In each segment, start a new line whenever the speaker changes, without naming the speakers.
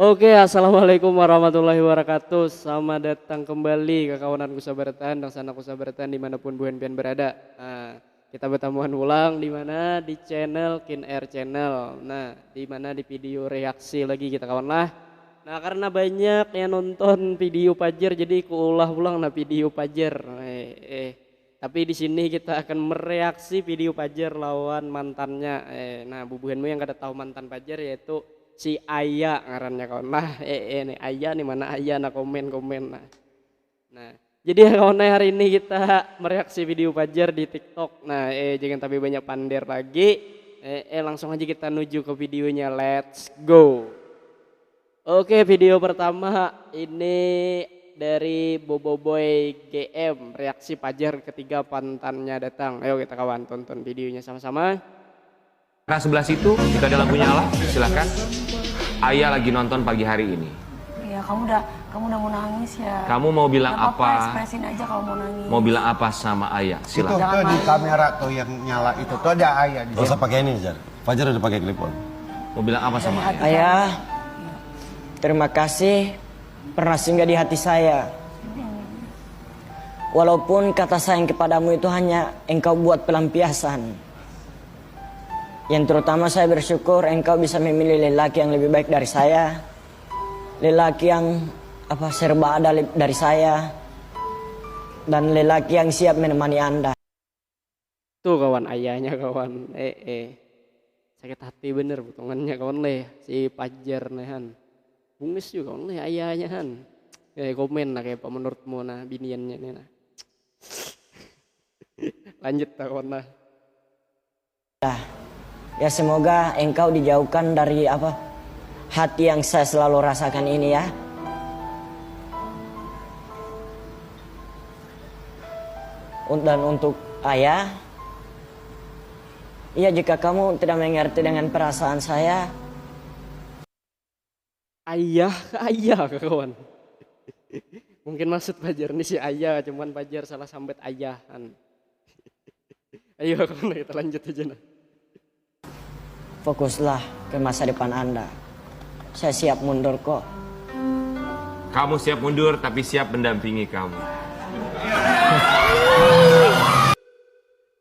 Oke, assalamualaikum warahmatullahi wabarakatuh. Selamat datang kembali ke kawananku sabaratan dan sanaku sabaratan dimanapun buan pian berada. Nah, kita bertemuan ulang di mana di channel Kin Air Channel. Nah, di mana di video reaksi lagi kita kawan lah. Nah, karena banyak yang nonton video Pajer, jadi aku ulang nah video Pajer. Tapi di sini kita akan mereaksi video Pajer lawan mantannya. Nah, bubuhanmu yang kada tahu mantan Pajer yaitu si Ayah ngarannya kawan lah. Nih Ayah nih mana Ayah nah komen nah. Nah, jadi kawan hari ini kita mereaksi video Pajer di TikTok. Nah, jangan tapi banyak pander lagi. Langsung aja kita menuju ke videonya. Let's go. Oke, video pertama ini dari Boboiboy GM, reaksi Pajer ketika pantannya datang. Ayo kita kawan tonton videonya sama-sama.
Nah, sebelah situ jika ada lampu nyala, silahkan. Ayah lagi nonton pagi hari ini.
Iya, kamu udah mau nangis ya.
Kamu mau bilang
Gak
apa?
Ekspresin aja kalau mau nangis.
Mau bilang apa sama Ayah?
Itu
Silahkan.
tuh di kamera tuh yang nyala itu tuh ada Ayah di
Gak
situ.
usah pakai ini, Jar. Fajar udah pakai clip on.
Mau bilang apa sama Ayah?
Ayah, terima kasih pernah singgah di hati saya. Walaupun kata sayang kepadamu itu hanya engkau buat pelampiasan. Yang terutama saya bersyukur engkau bisa memilih lelaki yang lebih baik dari saya. Lelaki yang serba ada dari saya. Dan lelaki yang siap menemani Anda.
Tuh kawan ayahnya kawan. Sakit hati bener potongannya kawan si Pajer nehan. Bungis juga kawan ayahnya han. Komen lah kayak apa menurutmu nah biniannya nih nah. Lanjut lah kawan nah.
Ya semoga engkau dijauhkan dari hati yang saya selalu rasakan ini ya. Dan untuk Ayah, iya jika kamu tidak mengerti dengan perasaan saya.
Ayah kawan. Mungkin maksud Pajer nih si Ayah, cuman Pajer salah sambet ayahan. Ayo kawan kita lanjut aja nah.
Fokuslah ke masa depan Anda. Saya siap mundur kok.
Kamu siap mundur tapi siap mendampingi kamu.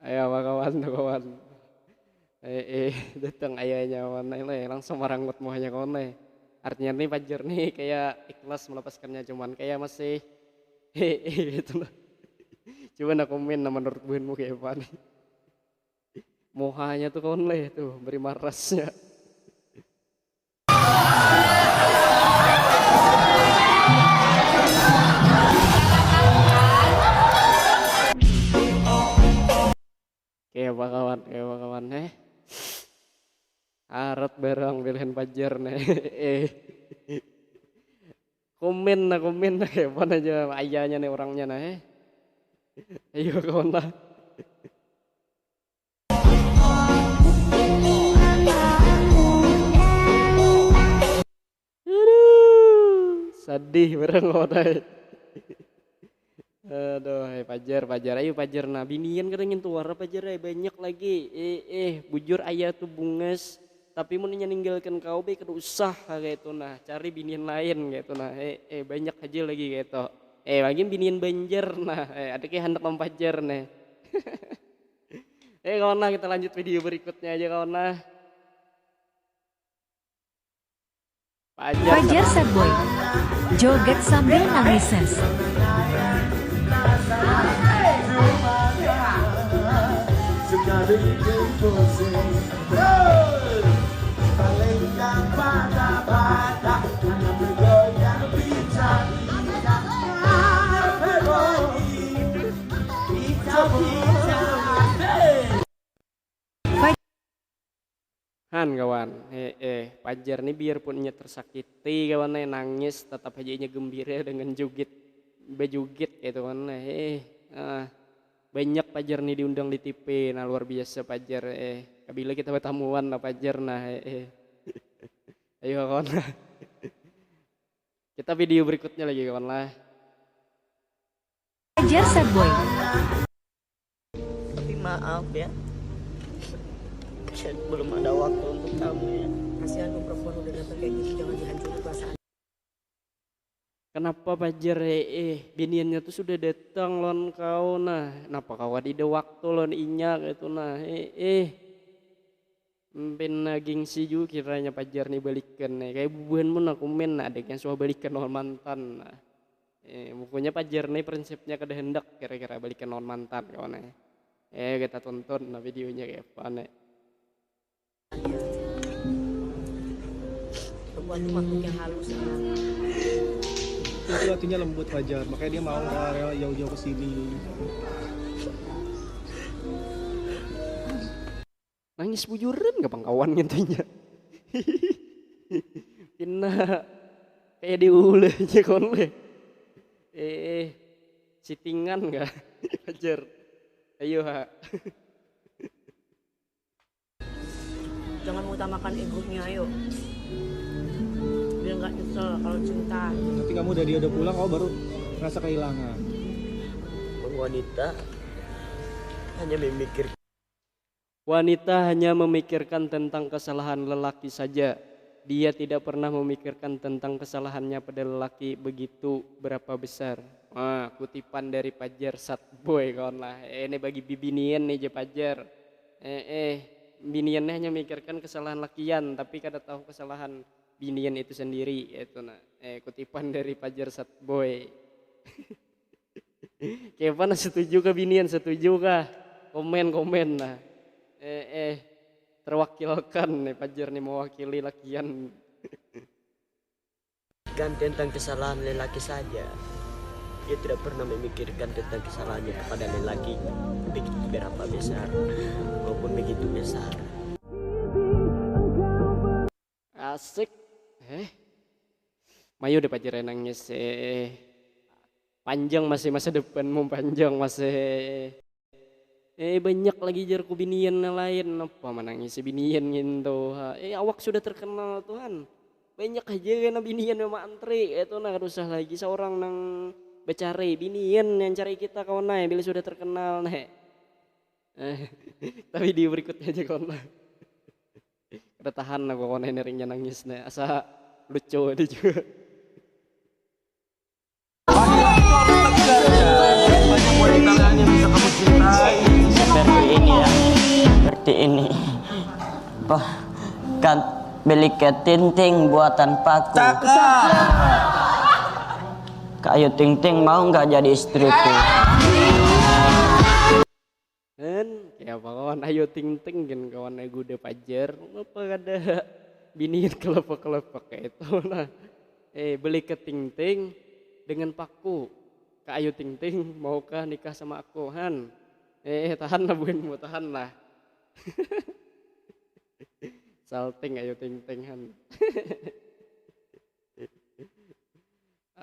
Ayo apa kawan tuh kawan. Datang ayahnya kawan langsung maranggut muanya kawan. Artinya nih Pajer nih kayak ikhlas melepaskannya cuman kayak masih gitu loh. Cuman aku komen menurut buenmu kayak apa nih. Mohanya tuh kawan tuh beri marasnya. Kayak apa kawan Arat barang pilihan Pajer nih. Komen nah kayak apa aja ayahnya nih orangnya nah. Ayo kawan lah. Sedih bareng kawan. Aduh, Pajer, ayo Pajer nah binian kadangin tuara Pajer banyak lagi. Bujur ayah tuh bunges, tapi mau ninggalkan kau kada usah kayak itu nah, cari binian lain kayak itu nah. Banyak aja lagi kayak itu. Lagi binian Banjar nah, ada kayak hendak Pajer nih. Kawan lah kita lanjut video berikutnya aja kawan lah.
Pajer sad boy, joget sambil nangis.
Han kawan, Pajer nih biarpun ia tersakiti kawan nangis tetap aja ia gembira dengan bejugit gitu kan banyak Pajer nih diundang di TV nah luar biasa Pajer kabila kita bertamuan lah Pajer nah ayo kawan lah. Kita video berikutnya lagi kawan lah.
Pajer sad boy.
Tapi maaf ya. Belum ada waktu untuk kamu ya.
kasihan lu perempuan udah datang kayak gitu, jangan dihancurin perasaan.
Kenapa Fajar biniannya tuh sudah datang lon kau nah. Kenapa kau ada waktu lon inyak itu nah. Mpen gengsi juga kiranya Fajar nih balikan nih. Kayak bubuhan mun aku men adek yang suka balikan lawan mantan nah. Pokoknya Fajar nih prinsipnya kada hendak kira-kira balikan lawan mantan kawan nih. Kita tonton nah videonya kayak apa nih.
Perempuan tuh makhluk yang halus.
Itu hatinya lembut Fajar, makanya dia mau rela jauh-jauh ke sini.
Nangis bujuran gak kawan ngintanya. Kena kayak diulah aja kon le. Sitingan gak Fajar? Ayo ha.
Jangan mengutamakan egonya, ayo. Biar nggak nyesel kalau cinta.
Nanti kamu dia udah pulang, kamu baru merasa kehilangan.
Wanita hanya memikirkan tentang kesalahan lelaki saja. Dia tidak pernah memikirkan tentang kesalahannya pada lelaki begitu berapa besar. Kutipan dari Fajar Satboy kawan lah. Ini bagi bibinian nih je Fajar. Biniannya hanya memikirkan kesalahan lakian, tapi kada tahu kesalahan binian itu sendiri. Itu nah. Kutipan dari Fajar Satboy. Kepan setuju kah binian? Setuju kah? Komen nah. Terwakilkan nih Fajar nih mewakili lakian.
Kan tentang kesalahan lelaki saja. Dia tidak pernah memikirkan tentang kesalahannya kepada lelaki begitu berapa besar maupun begitu besar.
Asik. Mayu deh Fajar nangis. Panjang masih masa depanmu panjang masih. Banyak lagi jar binian lain apa menangis binian gitu. Awak sudah terkenal Tuhan. Banyak aja kan binian memang antri itu nah usah lagi seorang nang becari binian yang cari kita kawan naik bila sudah terkenal nih. Tapi di berikutnya aja kawan lah. Kada tahan lah kawan neringnya nangis nih. Asa lucu dia juga.
Banyak wanita lain yang bisa kamu cintai.
Seperti ini ya, seperti ini. Kan beli ketinting buatan paku. Kayu ting-ting mau nggak jadi istriku?
Kayak apa kawan ayo ting-ting kan kawan gue udah Fajar. Apa kada biniin kelepek-kelepek kayak itu nah. Beli keting-ting dengan paku. Kak Ayu Ting Ting maukah nikah sama aku Han? Tahan lah buenmu tahan lah. Salting Ayu Ting Ting Han.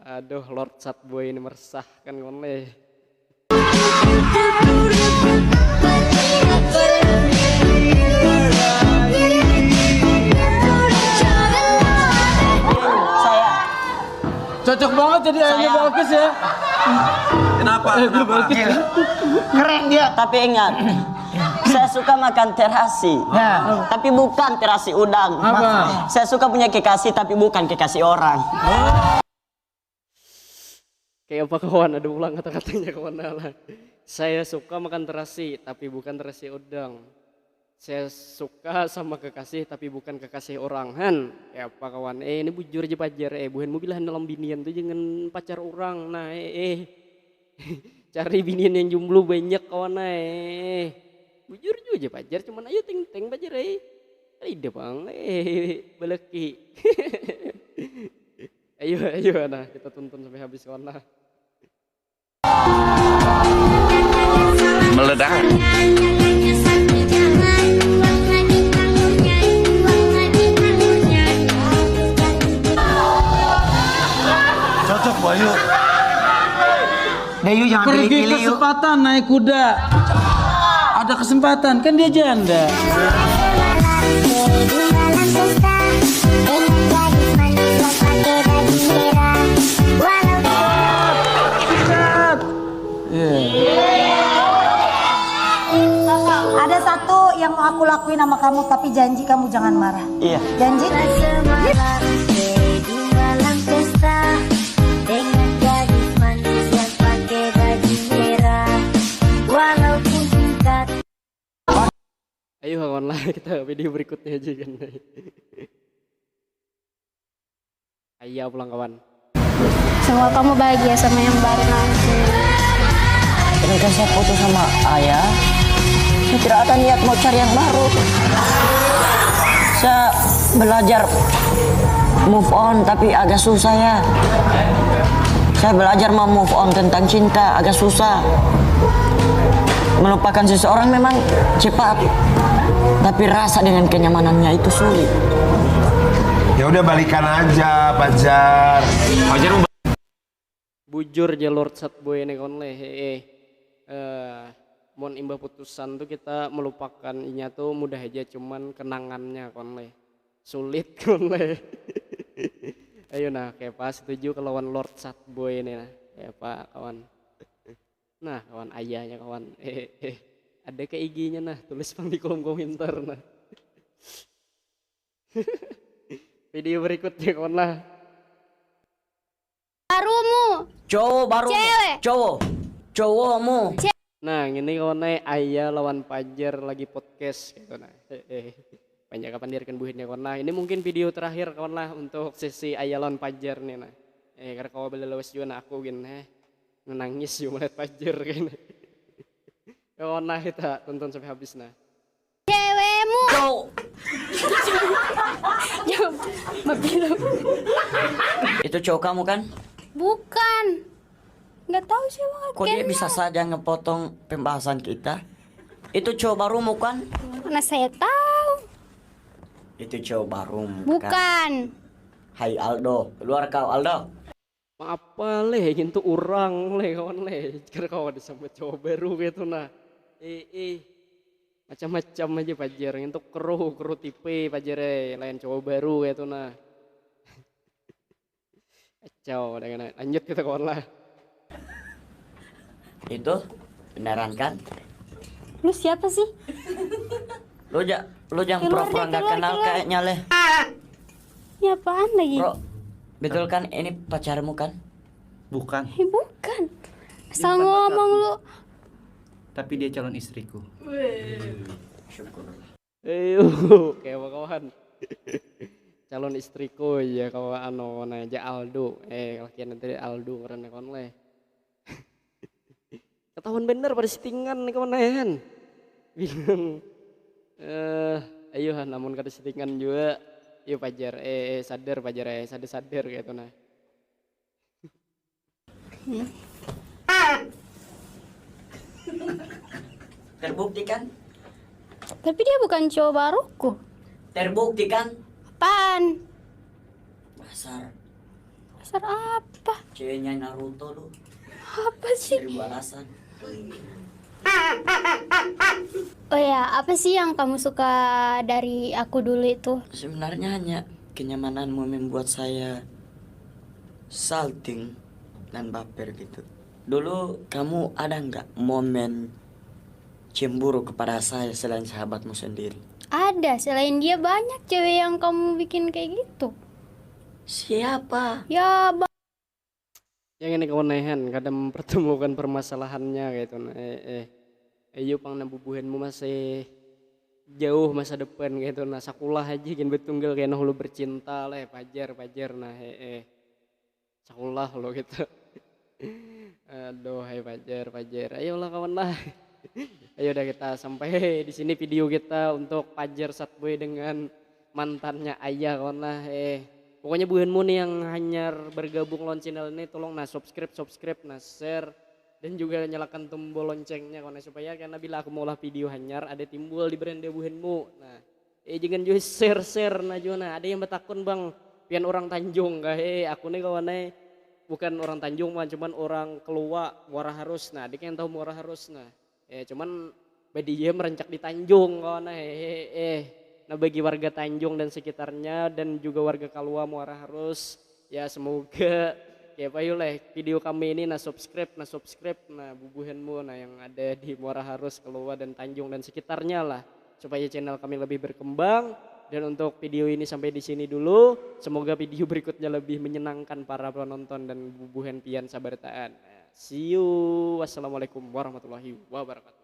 Aduh Lord Satboy ini meresahkan konle.
Cocok banget jadi ayahnya Balkis ya.
Kenapa?
Keren dia. Tapi ingat, saya suka makan terasi. Tapi bukan terasi udang.
Apa?
Saya suka punya kekasih tapi bukan kekasih orang.
Kayak apa kawan ada ulang kata-katanya kawan lah. Saya suka makan terasi tapi bukan terasi udang. Saya suka sama kekasih tapi bukan kekasih orang Han. Ya apa kawan ini bujur aja Fajar buhenmu bilang dalam binian tuh jangan pacar orang nah cari binian yang jomblo banyak kawan bujur juga aja Fajar cuman ayo ting-ting Fajar ide bang baleki. ayo nah kita tonton sampai habis kawan lah.
Meledak.
Cocok Bayu. Dayu jangan
Pergi
pilih-pilih yuk.
kesempatan naik kuda. Ada kesempatan kan dia janda.
Ada satu yang mau aku lakuin sama kamu, tapi janji kamu jangan marah.
Iya.
Janji?
Ayo kawan lah, kita video berikutnya aja kan. Ayo pulang kawan.
Semoga kamu bahagia sama yang baru nanti.
Ketika saya putus sama ayah, saya tidak ada niat mau cari yang baru. Saya belajar move on tapi agak susah ya. Saya belajar mau move on tentang cinta agak susah. Melupakan seseorang memang cepat, tapi rasa dengan kenyamanannya itu sulit.
Ya udah balikan aja, Pajar.
Pajar mau
Bujur jalur chat boy ini kon leh. Mon imbah putusan tuh kita melupakan inya tuh mudah aja, cuman kenangannya kon leh sulit kon leh. Ayo nah kayak pas setuju kelawan Lord Chat boy ini nah ya pak kawan. Nah kawan ayahnya kawan ada ke IG-nya nah tulis pang di kolom komentar nah. Video berikutnya kawan lah.
Barumu.
Cowok baru,
Cewek.
cowokmu.
Nah ini kawan ayah lawan Pajar lagi podcast gitu nah. Banyak kapan diarkan buhinnya kawan lah. Ini mungkin video terakhir kawan lah untuk sesi ayah lawan Pajar nih nah. Karena kau beli lewas juga nah aku gini nangis yuk melihat Pajar gini. Kawan lah kita tonton sampai habis nah.
Cewekmu.
Itu cowok kamu kan?
Bukan. Nggak tahu sih bang.
Kok dia bisa saja ngepotong pembahasan kita? Itu cowok barumu kan?
Karena saya tahu.
Itu cowok barumu kan?
Bukan.
Hai Aldo, keluar kau Aldo.
Apa leh gitu orang leh kawan leh. Karena kawan sama cowok baru gitu nah. Macam-macam aja Pajar itu kru tipe Pajar lain cowok baru gitu nah. Kacau dengan lanjut kita kawan lah.
Itu beneran kan?
Lu siapa sih?
Lu jangan pura-pura nggak kenal kayaknya leh.
Ini apaan lagi?
Bro, betul kan ini pacarmu kan?
Bukan,
Bukan. Asal ngomong lu.
tapi dia calon istriku.
Kayak kawan. Calon istriku ya kawan aja Aldo. Lakian nanti Aldo karena kawan leh. Ketahuan bener pada settingan nih kawan kan. Bilang ayo namun kada settingan juga. Yuk Pajar sadar Pajar sadar gitu nah.
Terbukti kan?
Tapi dia bukan cowok baruku.
Terbukti kan?
Apaan?
Dasar
apa?
ceweknya Naruto lu.
Apa sih?
1000 alasan.
Oh ya, apa sih yang kamu suka dari aku dulu itu?
Sebenarnya hanya kenyamananmu membuat saya salting dan baper gitu. Dulu kamu ada nggak momen cemburu kepada saya selain sahabatmu sendiri?
Ada, selain dia banyak cewek yang kamu bikin kayak gitu.
Siapa?
Ya,
Yang ini keonehan kadang mempertemukan permasalahannya gitu nah. Ayo pang nabubuhanmu masih jauh masa depan gitu nah. Sakulah aja kan betunggal kayak lu bercinta lah Pajar nah sakulah lo gitu. Aduh hai Pajar ayolah kawan lah. Ayo udah kita sampai di sini video kita untuk Pajar Satboy dengan mantannya ayah kawan lah. Pokoknya buhanmu nih yang hanya bergabung lawan channel ini tolong nah subscribe nah share dan juga nyalakan tombol loncengnya kawan supaya karena bila aku mau lah video hanyar ada timbul di beranda buhanmu. Nah jangan juga share nah juga nah ada yang bertakun bang pian orang Tanjung kah aku nih kawan bukan orang Tanjung man cuman orang keluar Muara Harus nah adik yang tahu Muara Harus nah cuman dia merencak di Tanjung kawan nah bagi warga Tanjung dan sekitarnya dan juga warga Kalua Muara Harus ya semoga ya payuleh video kami ini nah subscribe nah bubuhanmu nah yang ada di Muara Harus Kalua dan Tanjung dan sekitarnya lah supaya channel kami lebih berkembang. Dan untuk video ini sampai di sini dulu. Semoga video berikutnya lebih menyenangkan para penonton dan Bu Henpian Sabartaan. See you. Wassalamualaikum warahmatullahi wabarakatuh.